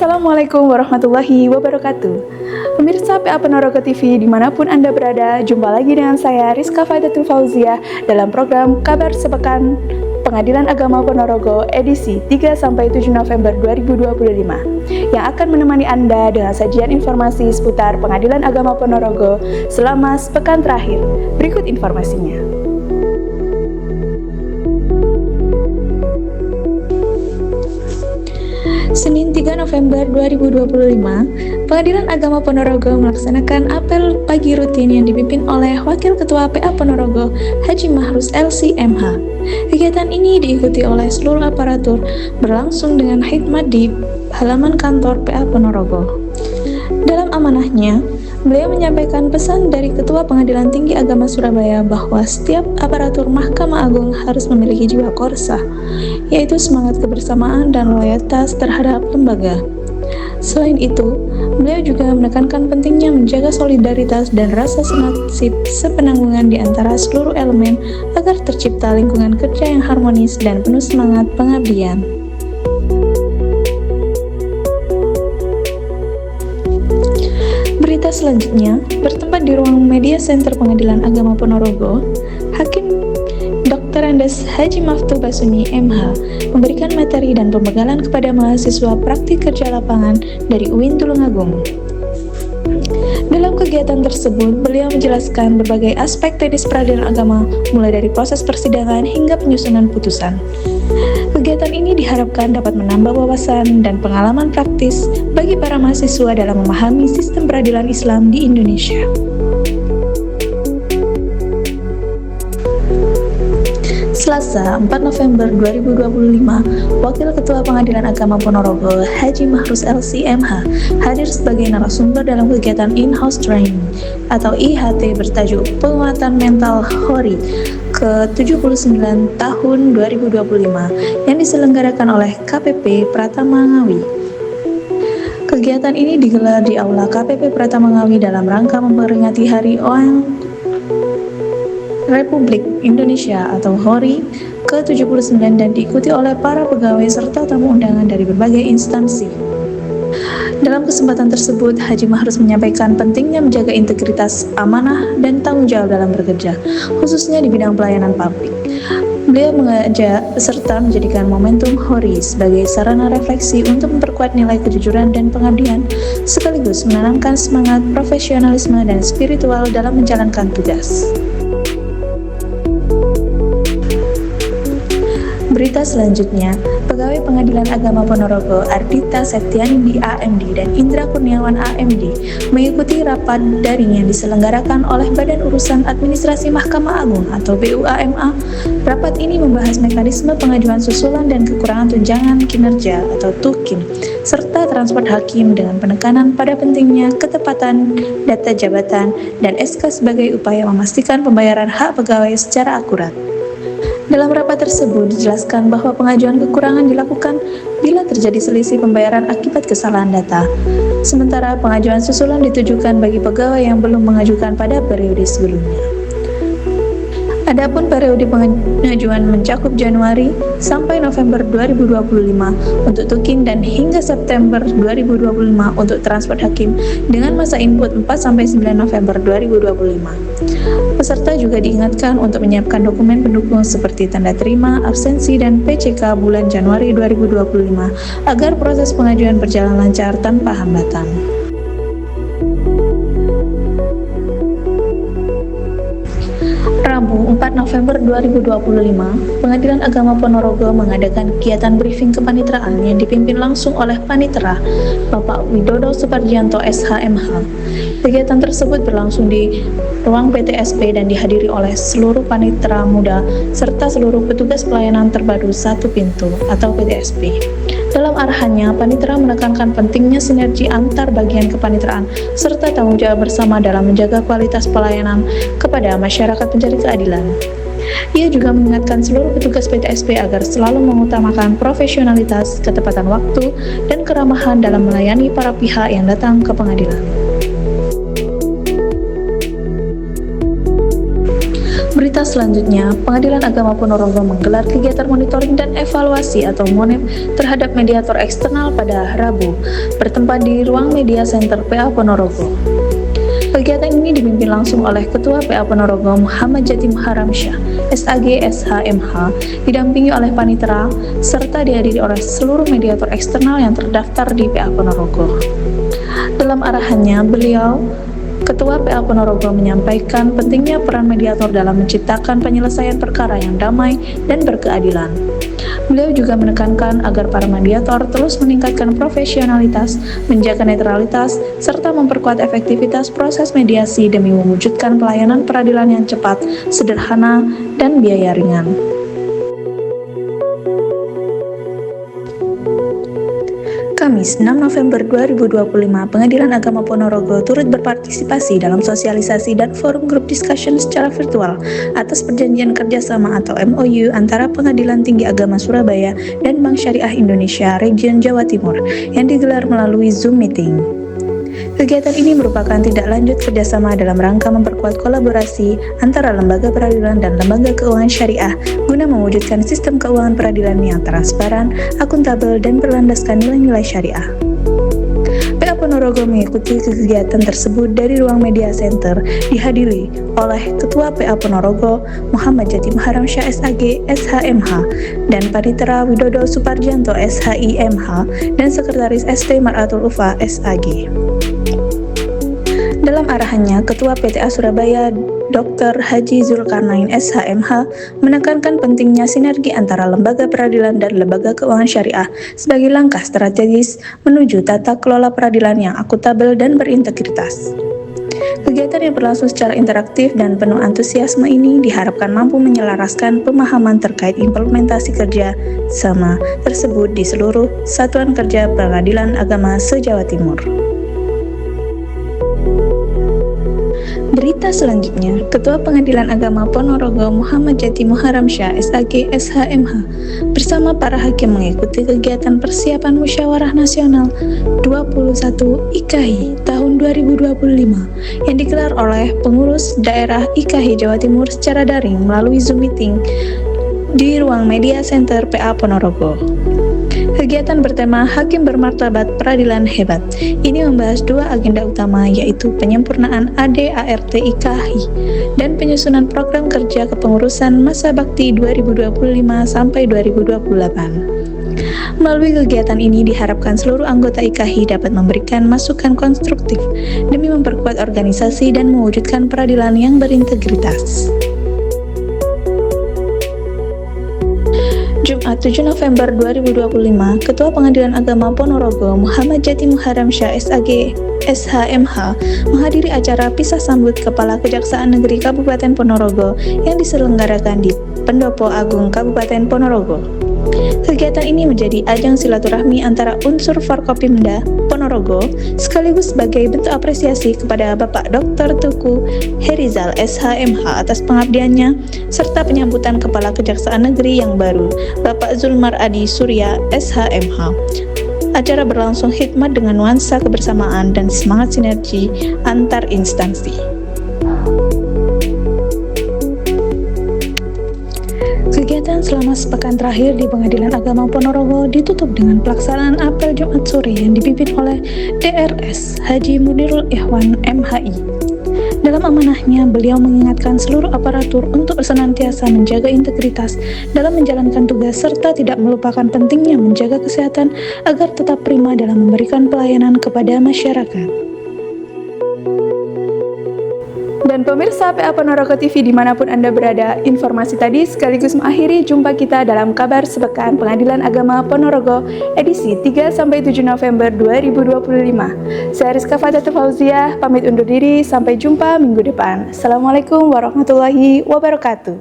Assalamualaikum warahmatullahi wabarakatuh. Pemirsa PA Ponorogo TV dimanapun Anda berada, jumpa lagi dengan saya Rizka Faidatul Fauziah dalam program Kabar Sepekan Pengadilan Agama Ponorogo edisi 3-7 November 2025 yang akan menemani Anda dengan sajian informasi seputar Pengadilan Agama Ponorogo selama sepekan terakhir. Berikut informasinya. Senin 3 November 2025, Pengadilan Agama Ponorogo melaksanakan apel pagi rutin yang dipimpin oleh Wakil Ketua PA Ponorogo, Haji Mahrus LC MH. Kegiatan ini diikuti oleh seluruh aparatur, berlangsung dengan khidmat di halaman kantor PA Ponorogo. Dalam amanahnya, beliau menyampaikan pesan dari Ketua Pengadilan Tinggi Agama Surabaya bahwa setiap aparatur Mahkamah Agung harus memiliki jiwa korsa, yaitu semangat kebersamaan dan loyalitas terhadap lembaga. Selain itu, beliau juga menekankan pentingnya menjaga solidaritas dan rasa senasib sepenanggungan di antara seluruh elemen agar tercipta lingkungan kerja yang harmonis dan penuh semangat pengabdian. Berita selanjutnya bertempat di ruang media center Pengadilan Agama Ponorogo. Hakim Dr. Andes Haji Maftu Basuni MH memberikan materi dan pembegalan kepada mahasiswa praktik kerja lapangan dari UIN Tulungagung. Dalam kegiatan tersebut, beliau menjelaskan berbagai aspek teknis peradilan agama, mulai dari proses persidangan hingga penyusunan putusan. Kegiatan ini diharapkan dapat menambah wawasan dan pengalaman praktis bagi para mahasiswa dalam memahami sistem peradilan Islam di Indonesia. Selasa, 4 November 2025, Wakil Ketua Pengadilan Agama Ponorogo, Haji Mahrus LC MH, hadir sebagai narasumber dalam kegiatan In-House Training atau IHT bertajuk Penguatan Mental HORI ke-79 tahun 2025 yang diselenggarakan oleh KPP Pratama Ngawi. Kegiatan ini digelar di Aula KPP Pratama Ngawi dalam rangka memperingati Hari Orang Republik Indonesia atau HORI ke-79 dan diikuti oleh para pegawai serta tamu undangan dari berbagai instansi. Dalam kesempatan tersebut, Haji Mahrus menyampaikan pentingnya menjaga integritas, amanah, dan tanggung jawab dalam bekerja, khususnya di bidang pelayanan publik. Beliau mengajak peserta menjadikan momentum HORI sebagai sarana refleksi untuk memperkuat nilai kejujuran dan pengabdian, sekaligus menanamkan semangat profesionalisme dan spiritual dalam menjalankan tugas. Berita selanjutnya, Pegawai Pengadilan Agama Ponorogo Ardita Septiani AMD dan Indra Kurniawan AMD mengikuti rapat daring yang diselenggarakan oleh Badan Urusan Administrasi Mahkamah Agung atau BUAMA. Rapat ini membahas mekanisme pengajuan susulan dan kekurangan tunjangan kinerja atau TUKIN, serta transport hakim dengan penekanan pada pentingnya ketepatan data jabatan dan SK sebagai upaya memastikan pembayaran hak pegawai secara akurat. Dalam rapat tersebut dijelaskan bahwa pengajuan kekurangan dilakukan bila terjadi selisih pembayaran akibat kesalahan data. Sementara pengajuan susulan ditujukan bagi pegawai yang belum mengajukan pada periode sebelumnya. Adapun periode pengajuan mencakup Januari sampai November 2025 untuk TUKIN dan hingga September 2025 untuk transport hakim dengan masa input 4-9 November 2025. Peserta juga diingatkan untuk menyiapkan dokumen pendukung seperti tanda terima, absensi, dan PCK bulan Januari 2025 agar proses pengajuan berjalan lancar tanpa hambatan. Rabu 4 November 2025, Pengadilan Agama Ponorogo mengadakan kegiatan briefing kepanitraan yang dipimpin langsung oleh Panitera, Bapak Widodo Suparjianto SHMH. Kegiatan tersebut berlangsung di ruang PTSP dan dihadiri oleh seluruh panitera muda serta seluruh petugas pelayanan terpadu satu pintu atau PTSP. Dalam arahannya, panitera menekankan pentingnya sinergi antar bagian kepanitraan serta tanggung jawab bersama dalam menjaga kualitas pelayanan kepada masyarakat pencari keadilan. Ia juga mengingatkan seluruh petugas PTSP agar selalu mengutamakan profesionalitas, ketepatan waktu, dan keramahan dalam melayani para pihak yang datang ke pengadilan. Berita Berita selanjutnya, Pengadilan Agama Ponorogo menggelar kegiatan monitoring dan evaluasi atau MONEP terhadap mediator eksternal pada Rabu, bertempat di Ruang Media Center PA Ponorogo. Kegiatan ini dipimpin langsung oleh Ketua PA Ponorogo Muhammad Jatim Haramsyah, SAG SHMH, didampingi oleh Panitera, serta dihadiri oleh seluruh mediator eksternal yang terdaftar di PA Ponorogo. Dalam arahannya, Ketua PA Ponorogo menyampaikan pentingnya peran mediator dalam menciptakan penyelesaian perkara yang damai dan berkeadilan. Beliau juga menekankan agar para mediator terus meningkatkan profesionalitas, menjaga netralitas, serta memperkuat efektivitas proses mediasi demi mewujudkan pelayanan peradilan yang cepat, sederhana, dan biaya ringan. Kamis 6 November 2025, Pengadilan Agama Ponorogo turut berpartisipasi dalam sosialisasi dan forum group discussion secara virtual atas perjanjian kerjasama atau MOU antara Pengadilan Tinggi Agama Surabaya dan Bank Syariah Indonesia Region Jawa Timur yang digelar melalui Zoom meeting. Kegiatan ini merupakan tindak lanjut kerjasama dalam rangka memperkuat kolaborasi antara lembaga peradilan dan lembaga keuangan syariah guna mewujudkan sistem keuangan peradilan yang transparan, akuntabel, dan berlandaskan nilai-nilai syariah. PA Ponorogo mengikuti kegiatan tersebut dari Ruang Media Center dihadiri oleh Ketua PA Ponorogo Muhammad Jatim Haramsyah SAG SHMH dan Panitera Widodo Suparjanto SHIMH dan Sekretaris ST Maratul Ufa SAG. Dalam arahannya, Ketua PTA Surabaya Dr. Haji Zulkarnain SHMH menekankan pentingnya sinergi antara lembaga peradilan dan lembaga keuangan syariah sebagai langkah strategis menuju tata kelola peradilan yang akuntabel dan berintegritas. Kegiatan yang berlangsung secara interaktif dan penuh antusiasme ini diharapkan mampu menyelaraskan pemahaman terkait implementasi kerja sama tersebut di seluruh satuan kerja peradilan agama se-Jawa Timur. Berita selanjutnya, Ketua Pengadilan Agama Ponorogo Muhammad Jatim Haramsyah SAG SHMH bersama para hakim mengikuti kegiatan persiapan Musyawarah Nasional 21 IKHI tahun 2025 yang digelar oleh pengurus daerah IKHI Jawa Timur secara daring melalui Zoom meeting di Ruang Media Center PA Ponorogo. Kegiatan bertema Hakim Bermartabat Peradilan Hebat. Ini membahas dua agenda utama, yaitu penyempurnaan ADART IKHI dan penyusunan program kerja kepengurusan masa bakti 2025 sampai 2028. Melalui kegiatan ini diharapkan seluruh anggota IKHI dapat memberikan masukan konstruktif demi memperkuat organisasi dan mewujudkan peradilan yang berintegritas. Jumat 7 November 2025, Ketua Pengadilan Agama Ponorogo Muhammad Jatim Haramsyah SAG SHMH menghadiri acara pisah sambut Kepala Kejaksaan Negeri Kabupaten Ponorogo yang diselenggarakan di Pendopo Agung Kabupaten Ponorogo. Kegiatan ini menjadi ajang silaturahmi antara unsur Forkopimda Ponorogo sekaligus sebagai bentuk apresiasi kepada Bapak Dr. Tuku Herizal SHMH atas pengabdiannya serta penyambutan Kepala Kejaksaan Negeri yang baru, Bapak Zulmar Adi Surya SHMH. Acara berlangsung hikmat dengan nuansa kebersamaan dan semangat sinergi antar instansi. Kegiatan selama sepekan terakhir di Pengadilan Agama Ponorogo ditutup dengan pelaksanaan apel Jumat sore yang dipimpin oleh DRS Haji Mudirul Ikhwan MHI. Dalam amanahnya, beliau mengingatkan seluruh aparatur untuk senantiasa menjaga integritas dalam menjalankan tugas serta tidak melupakan pentingnya menjaga kesehatan agar tetap prima dalam memberikan pelayanan kepada masyarakat. Dan pemirsa PA Ponorogo TV dimanapun Anda berada, informasi tadi sekaligus mengakhiri jumpa kita dalam kabar sepekan Pengadilan Agama Ponorogo edisi 3-7 November 2025. Saya Rizka Fatatu Fauziah, pamit undur diri, sampai jumpa minggu depan. Assalamualaikum warahmatullahi wabarakatuh.